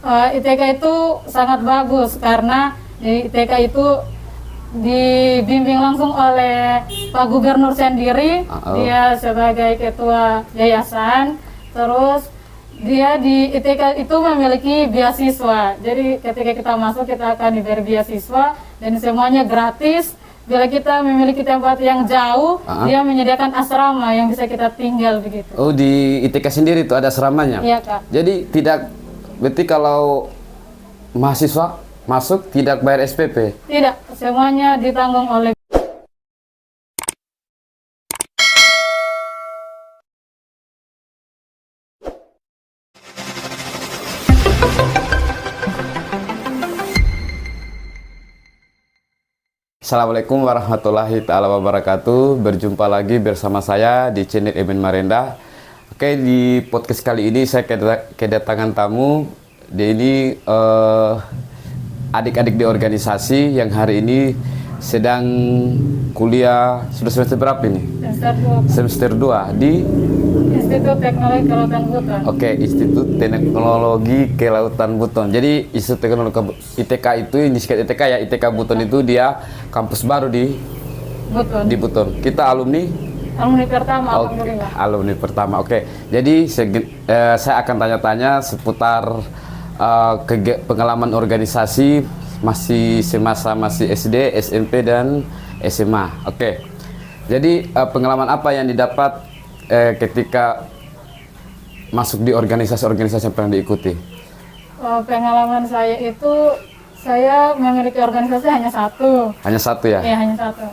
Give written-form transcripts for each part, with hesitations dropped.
ITK itu sangat bagus karena di ITK itu dibimbing langsung oleh Pak Gubernur sendiri. Dia sebagai ketua yayasan. Terus dia di ITK itu memiliki beasiswa. Jadi ketika kita masuk kita akan diberi beasiswa dan semuanya gratis. Bila kita memiliki tempat yang jauh, dia menyediakan asrama yang bisa kita tinggal begitu. Oh, di ITK sendiri itu ada asramanya? Iya, Kak. Jadi berarti kalau mahasiswa masuk tidak bayar SPP? Tidak, semuanya ditanggung oleh. Assalamualaikum warahmatullahi ta'ala wabarakatuh. Berjumpa lagi bersama saya di channel Eben Marenda. Oke, di podcast kali ini saya kedatangan tamu. Dia ini adik-adik di organisasi yang hari ini sedang kuliah. Sudah semester berapa ini? Semester 2 di Institut Teknologi Kelautan Buton. Oke, Institut Teknologi Kelautan Buton. Jadi Institut Teknologi ITK itu disingkat ITK ya. ITK Buton itu dia kampus baru di Buton. Kita alumni Pertama, alhamdulillah. Alumni pertama. Oke. Jadi saya akan tanya-tanya seputar pengalaman organisasi masih semasa masih SD, SMP dan SMA. Oke. Jadi pengalaman apa yang didapat ketika masuk di organisasi-organisasi yang pernah diikuti? Pengalaman saya itu, saya memiliki organisasi hanya satu. Hanya satu ya? Iya, hanya satu.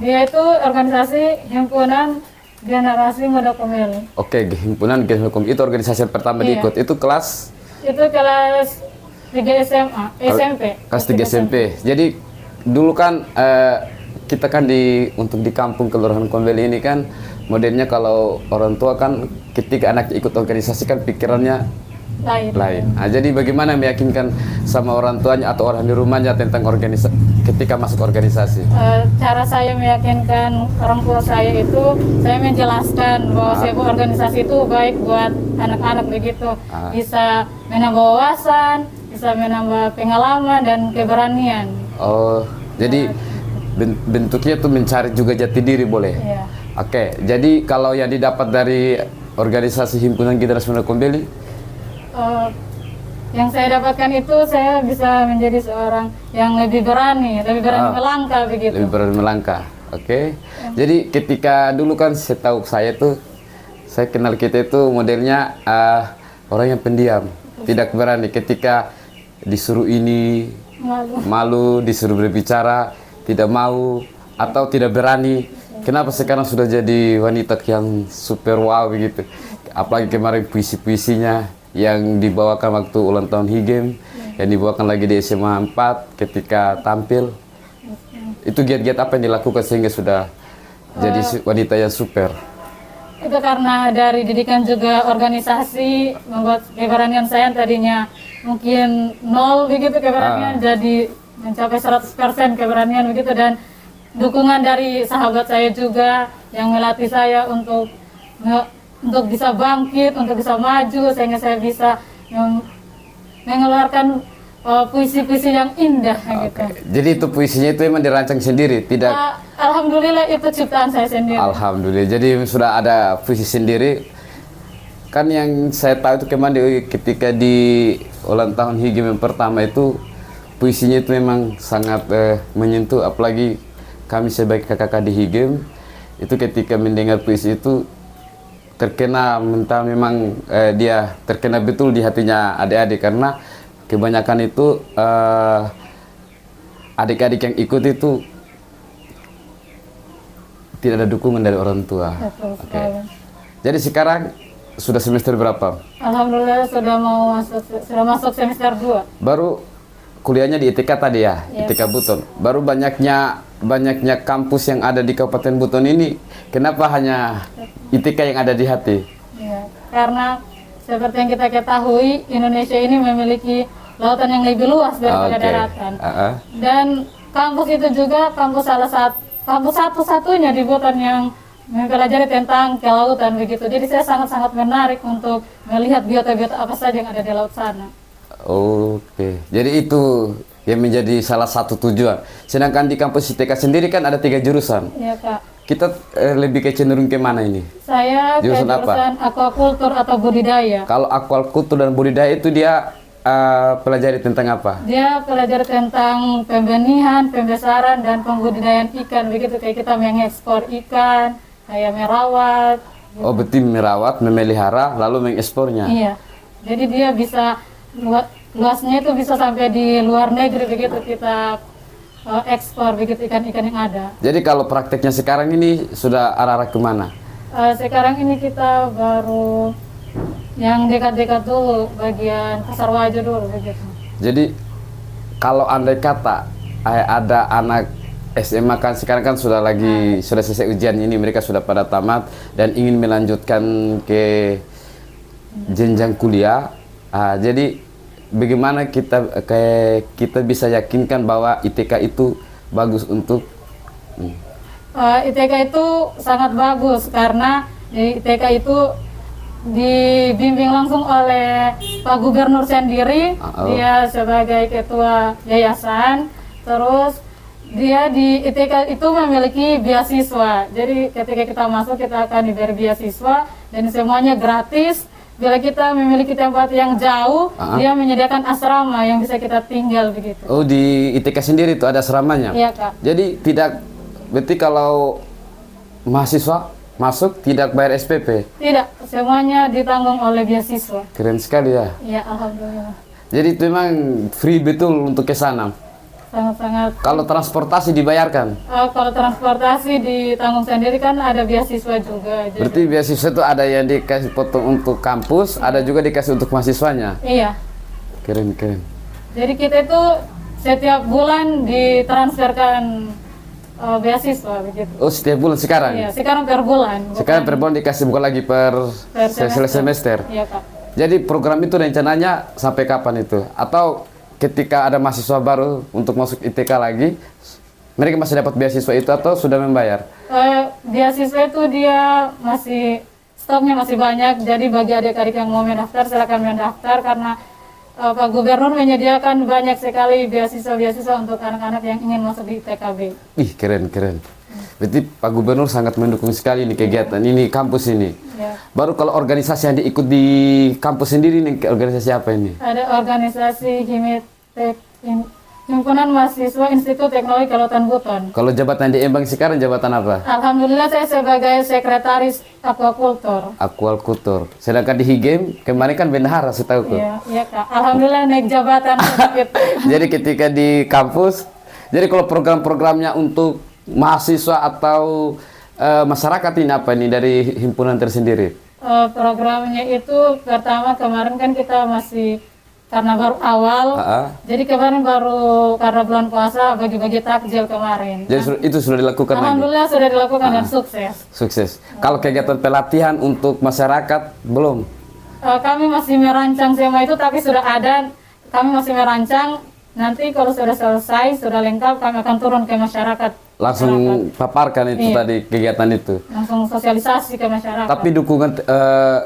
Dia itu organisasi Himpunan Generasi Muda Komeli. Oke, Himpunan Generasi Muda Komeli. Itu organisasi yang pertama diikut. Itu kelas? Itu kelas 3 SMA, SMP. Kelas 3 SMP. Jadi dulu kan kita kan untuk di kampung Kelurahan Komeli ini kan modelnya kalau orang tua kan ketika anak ikut organisasi kan pikirannya lain. Nah, jadi bagaimana meyakinkan sama orang tuanya atau orang di rumahnya tentang organisasi ketika masuk organisasi? Cara saya meyakinkan orang tua saya itu, saya menjelaskan bahwa sebuah organisasi itu baik buat anak-anak begitu. Bisa menambah wawasan, bisa menambah pengalaman dan keberanian. Oh, jadi bentuknya tuh mencari juga jati diri boleh? Iya. Oke, jadi kalau yang didapat dari organisasi Himpunan Generasi Muda Komeli? Yang saya dapatkan itu saya bisa menjadi seorang yang lebih berani melangkah begitu. Lebih berani melangkah, oke. Jadi ketika dulu kan setahu saya tuh, saya kenal kita itu modelnya orang yang pendiam, tidak berani. Ketika disuruh ini, malu, disuruh berbicara, tidak mau, atau tidak berani. Kenapa sekarang sudah jadi wanita yang super wow begitu? Apalagi kemarin puisi-puisinya yang dibawakan waktu ulang tahun HIGEM, yang dibawakan lagi di SMA 4 ketika tampil. Itu giat-giat apa yang dilakukan sehingga sudah jadi wanita yang super? Itu karena dari didikan juga organisasi membuat keberanian saya tadinya mungkin 0 begitu keberanian jadi mencapai 100% keberanian begitu, dan dukungan dari sahabat saya juga yang melatih saya untuk bisa bangkit, untuk bisa maju, sehingga saya bisa mengeluarkan puisi-puisi yang indah gitu. Jadi itu puisinya itu memang dirancang sendiri, tidak? Alhamdulillah itu ciptaan saya sendiri. Alhamdulillah. Jadi sudah ada puisi sendiri. Kan yang saya tahu itu kemarin ketika di ulang tahun HIGEM yang pertama itu puisinya itu memang sangat menyentuh, apalagi kami sebagai kakak-kakak di HIGEM itu ketika mendengar puisi itu terkena mental, memang dia terkena betul di hatinya adik-adik, karena kebanyakan itu adik-adik yang ikut itu tidak ada dukungan dari orang tua. Oke. Jadi sekarang sudah semester berapa? Alhamdulillah sudah masuk semester 2. Baru kuliahnya di ITK tadi ya, ITK Buton. Baru banyaknya kampus yang ada di Kabupaten Buton ini, kenapa hanya ITK yang ada di hati? Ya, karena seperti yang kita ketahui, Indonesia ini memiliki lautan yang lebih luas daripada daratan. Dan kampus itu juga kampus satu-satunya di Buton yang mempelajari tentang kelautan begitu. Jadi saya sangat-sangat menarik untuk melihat biota-biota apa saja yang ada di laut sana. Oke, jadi itu yang menjadi salah satu tujuan. Sedangkan di kampus ITK sendiri kan ada 3 jurusan. Iya Kak. Kita lebih ke cenderung ke mana ini? Saya ke Jurusan apa? jurusan aquaculture atau budidaya. Kalau aquaculture dan budidaya itu dia pelajari tentang apa? Dia pelajari tentang pembenihan, pembesaran, dan pembudidayaan ikan. Begitu kayak kita mengekspor ikan, kayak merawat. Oh, berarti merawat, memelihara, lalu mengekspornya. Iya. Jadi dia bisa luasnya itu bisa sampai di luar negeri begitu kita ekspor begitu ikan-ikan yang ada. Jadi kalau prakteknya sekarang ini sudah arah-arah kemana? Sekarang ini kita baru yang dekat-dekat dulu, bagian Pasar Wajo dulu begitu. Jadi kalau andai kata ada anak SMA kan sekarang kan sudah selesai ujian ini, mereka sudah pada tamat dan ingin melanjutkan ke jenjang kuliah. Jadi bagaimana kita bisa yakinkan bahwa ITK itu bagus untuk ITK itu sangat bagus karena di ITK itu dibimbing langsung oleh Pak Gubernur sendiri. Dia sebagai ketua yayasan. Terus dia di ITK itu memiliki beasiswa. Jadi ketika kita masuk kita akan diberi beasiswa dan semuanya gratis. Bila kita memiliki tempat yang jauh, dia menyediakan asrama yang bisa kita tinggal begitu. Oh, di ITK sendiri itu ada asramanya? Iya Kak. Jadi berarti kalau mahasiswa masuk tidak bayar SPP? Tidak, semuanya ditanggung oleh beasiswa. Keren sekali ya. Iya, alhamdulillah. Jadi itu memang free betul untuk ke sana. Sangat-sangat. Kalau transportasi dibayarkan? Kalau transportasi ditanggung sendiri kan ada beasiswa juga. Jadi, berarti beasiswa itu ada yang dikasih potong untuk kampus, ada juga dikasih untuk mahasiswanya? Iya. Keren. Jadi kita itu setiap bulan ditransferkan beasiswa begitu. Oh, setiap bulan sekarang? Iya, sekarang per bulan. Sekarang per bulan dikasih bukan lagi per semester. Iya Kak. Jadi program itu rencananya sampai kapan itu? Atau ketika ada mahasiswa baru untuk masuk ITK lagi, mereka masih dapat beasiswa itu atau sudah membayar? Beasiswa itu dia stoknya masih banyak. Jadi bagi adik-adik yang mau mendaftar silakan mendaftar karena Pak Gubernur menyediakan banyak sekali beasiswa untuk anak-anak yang ingin masuk di ITKB. Ih, keren. Berarti Pak Gubernur sangat mendukung sekali ini kegiatan ini, kampus ini. Ya. Baru kalau organisasi yang diikut di kampus sendiri ini, organisasi apa ini? Ada organisasi Himpunan Mahasiswa Institut Teknologi Kelautan Buton. Kalau jabatan di Embang sekarang jabatan apa? Alhamdulillah saya sebagai sekretaris aquaculture. Aquaculture. Sedangkan di Higem kemarin kan bendahara, setahu ku. Iya Kak. Alhamdulillah naik jabatan sedikit. Jadi ketika di kampus, jadi kalau program-programnya untuk mahasiswa atau masyarakat ini apa ini dari himpunan tersendiri? Programnya itu pertama kemarin kan kita masih karena baru awal, jadi kemarin baru karena bulan puasa bagi-bagi takjil kemarin. Jadi itu sudah dilakukan lagi? Alhamdulillah sudah dilakukan dan sukses. Sukses. Kalau kegiatan pelatihan untuk masyarakat belum? Kami masih merancang semua itu, tapi sudah ada. Kami masih merancang. Nanti kalau sudah selesai, sudah lengkap, kami akan turun ke masyarakat. Langsung paparkan itu tadi kegiatan itu. Langsung sosialisasi ke masyarakat. Tapi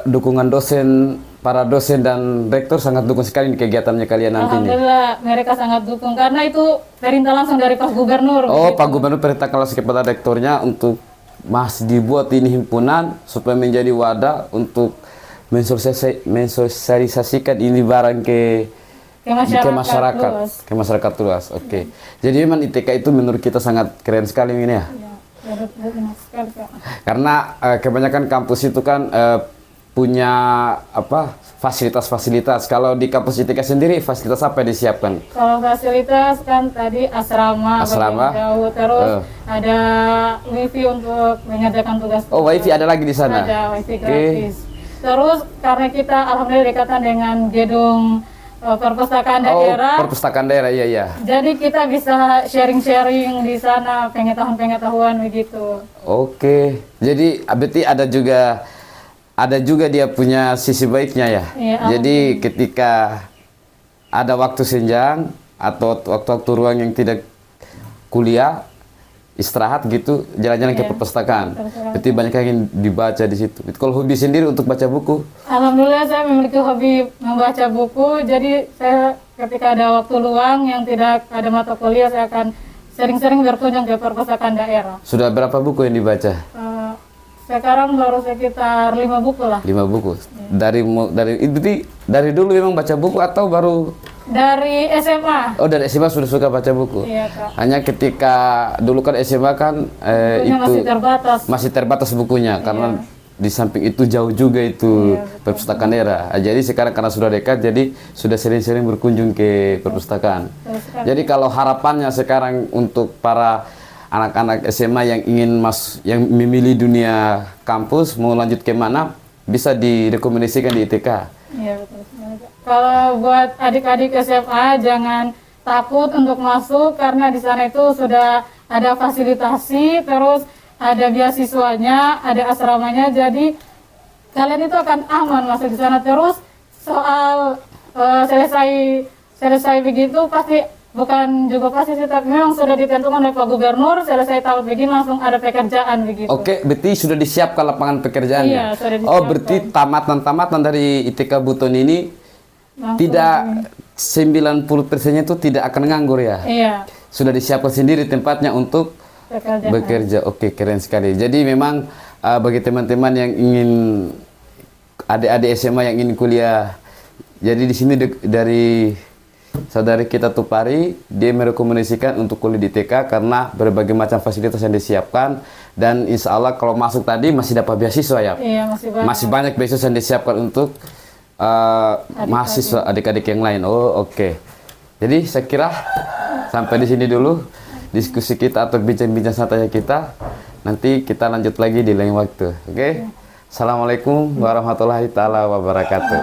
dukungan dosen, para dosen dan rektor sangat dukung sekali kegiatannya kalian nanti ini. Alhamdulillah mereka sangat dukung karena itu perintah langsung dari Pak Gubernur. Oh, Pak Gubernur perintahkan langsung kepada rektornya untuk masih dibuat ini himpunan supaya menjadi wadah untuk mensosialisasikan ini barang ke masyarakat luas. Oke. Jadi memang ITK itu menurut kita sangat keren sekali ini ya. Benar sekali, Kak. Karena kebanyakan kampus itu kan punya fasilitas-fasilitas. Kalau di kampus ITK sendiri fasilitas apa yang disiapkan? Kalau fasilitas kan tadi asrama. Jauh, terus ada wifi untuk menyediakan tugas. Oh, wifi ada lagi di sana? Ada wifi gratis. Terus karena kita alhamdulillah dekatan dengan gedung perpustakaan daerah. Oh, perpustakaan daerah, iya. Jadi kita bisa sharing-sharing di sana, pengetahuan-pengetahuan begitu. Oke. Jadi berarti ada juga dia punya sisi baiknya ya. Iya, jadi ketika ada waktu senjang atau waktu-waktu ruang yang tidak kuliah, istirahat gitu, jalan-jalan ke Iya, perpustakaan. perpustakaan. Berarti banyak yang dibaca di situ. Kalau hobi sendiri untuk baca buku, Alhamdulillah saya memiliki hobi membaca buku, jadi saya ketika ada waktu luang yang tidak ada mata kuliah, saya akan sering-sering berkunjung ke perpustakaan daerah. sudah berapa buku yang dibaca? Sekarang baru sekitar 5 buku lah. 5 buku. Dari dulu memang baca buku atau baru? Dari SMA. Oh, dari SMA sudah suka baca buku. Iya, Kak. Hanya ketika dulu kan SMA kan Bukunya itu masih terbatas. masih terbatas bukunya karena di samping itu jauh juga itu perpustakaan daerah. Jadi sekarang karena sudah dekat, jadi sudah sering-sering berkunjung ke perpustakaan. Terus kan, Jadi kalau harapannya sekarang untuk para anak-anak SMA yang ingin yang memilih dunia kampus mau lanjut ke mana, bisa direkomendasikan di ITK. iya betul sekali, Kak. Kalau buat adik-adik SMA jangan takut untuk masuk karena di sana itu sudah ada fasilitasi, terus ada beasiswanya, ada asramanya, jadi kalian itu akan aman masuk di sana. Terus soal selesai begitu pasti, bukan juga pasti sih, tapi memang sudah ditentukan oleh Pak Gubernur, selesai tahun begini langsung ada pekerjaan begitu. Oke, berarti sudah disiapkan lapangan pekerjaannya. Iya, sudah Oh, disiapkan. berarti tamatan dari ITK Buton ini Langsung tidak 90%-nya itu tidak akan nganggur ya. Iya, Sudah disiapkan sendiri tempatnya untuk pekerjaan. bekerja. Oke, keren sekali. Jadi memang bagi teman-teman yang ingin adik-adik SMA yang ingin kuliah, jadi di sini dari saudari kita Tupari, dia merekomendasikan untuk kuliah di TK karena berbagai macam fasilitas yang disiapkan, dan insya Allah kalau masuk tadi masih dapat beasiswa ya. Iya, masih banyak. Masih banyak beasiswa yang disiapkan untuk mahasiswa adik-adik yang lain. Oh, oke. Jadi saya kira sampai di sini dulu diskusi kita atau bincang-bincang santai kita. Nanti kita lanjut lagi di lain waktu. Oke? Assalamualaikum warahmatullahi taala wabarakatuh.